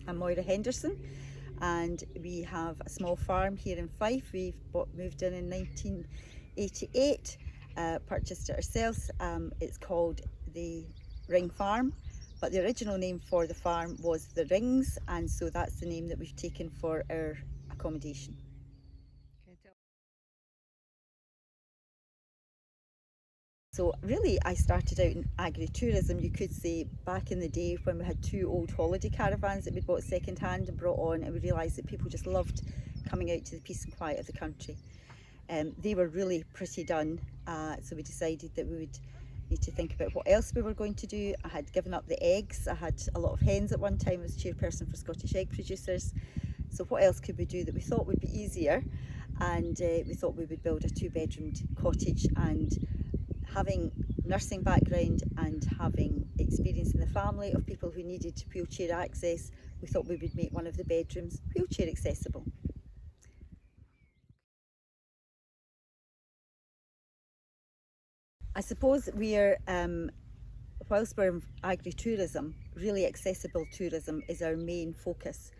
I'm Moira Henderson, and we have a small farm here in Fife. We've moved in 1988, purchased it ourselves. It's called the Ring Farm, but the original name for the farm was the Rings, and so that's the name that we've taken for our accommodation. So really I started out in agritourism, you could say, back in the day when we had two old holiday caravans that we bought second hand and brought on, and we realised that people just loved coming out to the peace and quiet of the country. They were really pretty done, so we decided that we would need to think about what else we were going to do. I had given up the eggs. I had a lot of hens at one time. I was chairperson for Scottish Egg Producers. So what else could we do that we thought would be easier? And we thought we would build a 2-bedroomed cottage, and having nursing background and having experience in the family of people who needed wheelchair access, we thought we would make one of the bedrooms wheelchair accessible. I suppose whilst we're in agritourism, really accessible tourism is our main focus.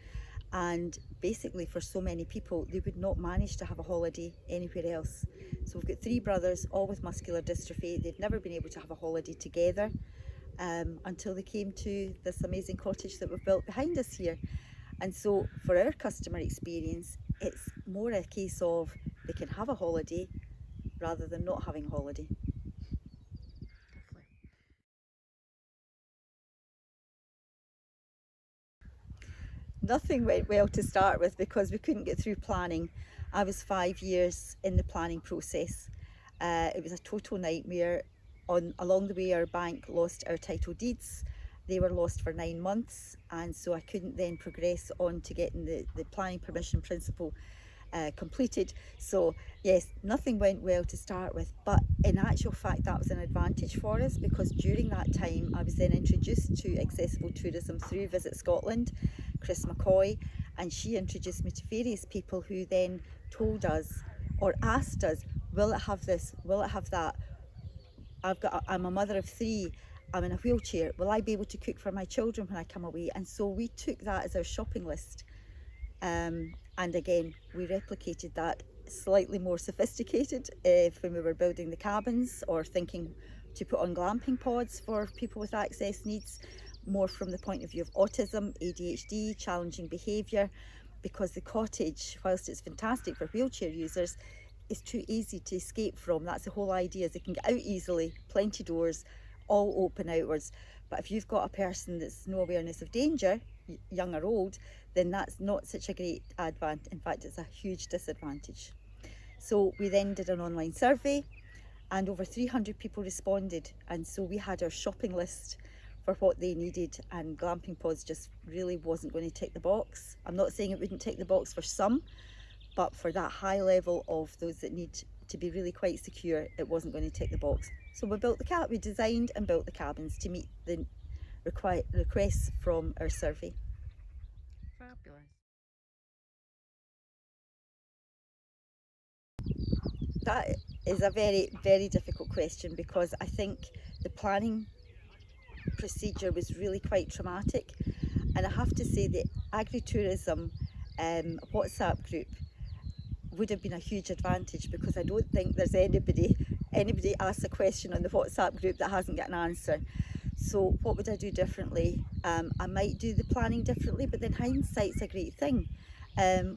And basically for so many people, they would not manage to have a holiday anywhere else. So we've got 3 brothers, all with muscular dystrophy. They've never been able to have a holiday together until they came to this amazing cottage that we've built behind us here. And so for our customer experience, it's more a case of they can have a holiday rather than not having a holiday. Nothing went well to start with because we couldn't get through planning. I was 5 years in the planning process. It was a total nightmare. Along the way, our bank lost our title deeds. They were lost for 9 months, and so I couldn't then progress on to getting the planning permission principle completed. So yes, nothing went well to start with, but in actual fact that was an advantage for us, because during that time I was then introduced to accessible tourism through Visit Scotland, Chris McCoy, and she introduced me to various people who then told us or asked us, will it have this, will it have that? I'm a mother of 3, I'm in a wheelchair, will I be able to cook for my children when I come away? And so we took that as our shopping list. And again, we replicated that, slightly more sophisticated when we were building the cabins or thinking to put on glamping pods for people with access needs, more from the point of view of autism, ADHD, challenging behaviour, because the cottage, whilst it's fantastic for wheelchair users, is too easy to escape from. That's the whole idea, is they can get out easily, plenty doors, all open outwards. But if you've got a person that's no awareness of danger, young or old, then that's not such a great advantage. In fact, it's a huge disadvantage. So we then did an online survey, and over 300 people responded, and so we had our shopping list for what they needed, and glamping pods just really wasn't going to tick the box. I'm not saying it wouldn't tick the box for some, but for that high level of those that need to be really quite secure, it wasn't going to tick the box. So we designed and built the cabins to meet the requests from our survey. Fabulous. That is a very, very difficult question, because I think the planning procedure was really quite traumatic. And I have to say the agritourism WhatsApp group would have been a huge advantage, because I don't think there's anybody asks a question on the WhatsApp group that hasn't got an answer. So what would I do differently? I might do the planning differently, but then hindsight's a great thing.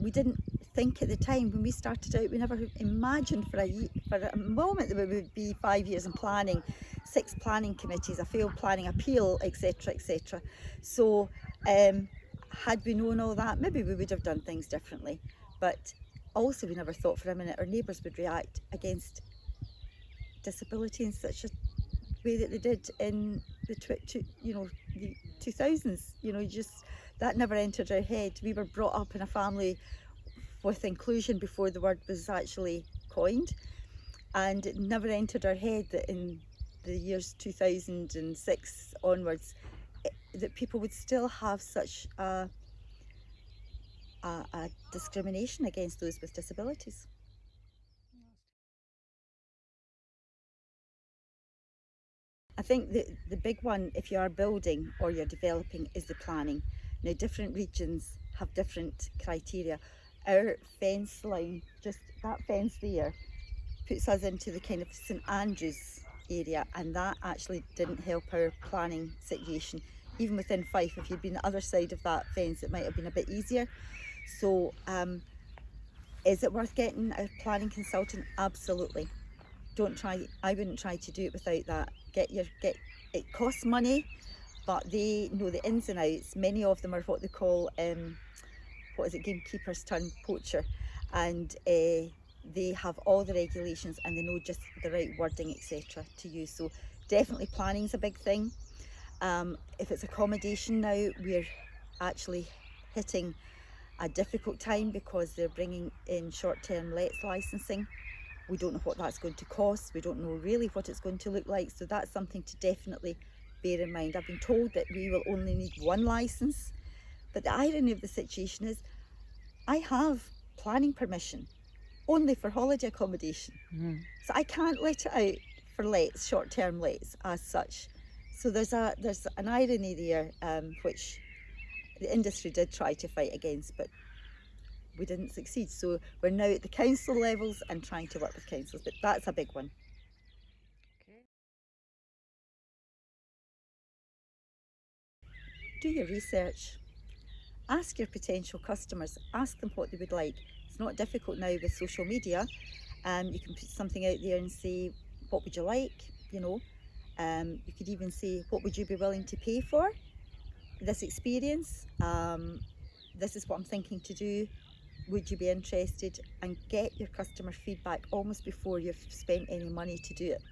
We didn't think at the time when we started out, we never imagined for a moment that we would be 5 years in planning, 6 planning committees, a failed planning appeal, etc, etc. So had we known all that, maybe we would have done things differently. But also we never thought for a minute our neighbours would react against disability in such a way that they did in the 2000s. That never entered our head. We were brought up in a family with inclusion before the word was actually coined, and it never entered our head that in the years 2006 onwards that people would still have such a discrimination against those with disabilities. I think the big one, if you are building or you're developing, is the planning. Now, different regions have different criteria. Our fence line, just that fence there, puts us into the kind of St Andrews area, and that actually didn't help our planning situation. Even within Fife, if you'd been the other side of that fence, it might have been a bit easier. So is it worth getting a planning consultant? Absolutely. I wouldn't try to do it without that. It costs money, but they know the ins and outs. Many of them are what they call gamekeepers turned poacher, and they have all the regulations and they know just the right wording, etc. to use. So definitely planning's a big thing. If it's accommodation now, we're actually hitting a difficult time because they're bringing in short-term lets licensing. We don't know what that's going to cost. We don't know really what it's going to look like. So that's something to definitely bear in mind. I've been told that we will only need one license, but the irony of the situation is I have planning permission only for holiday accommodation. So I can't let it out for lets, short-term lets as such. So there's an irony there, which the industry did try to fight against, but we didn't succeed. So we're now at the council levels and trying to work with councils, but that's a big one. Okay. Do your research. Ask your potential customers, ask them what they would like. It's not difficult now with social media. You can put something out there and say, what would you like? You could even say, what would you be willing to pay for this experience? This is what I'm thinking to do. Would you be interested? And get your customer feedback almost before you've spent any money to do it.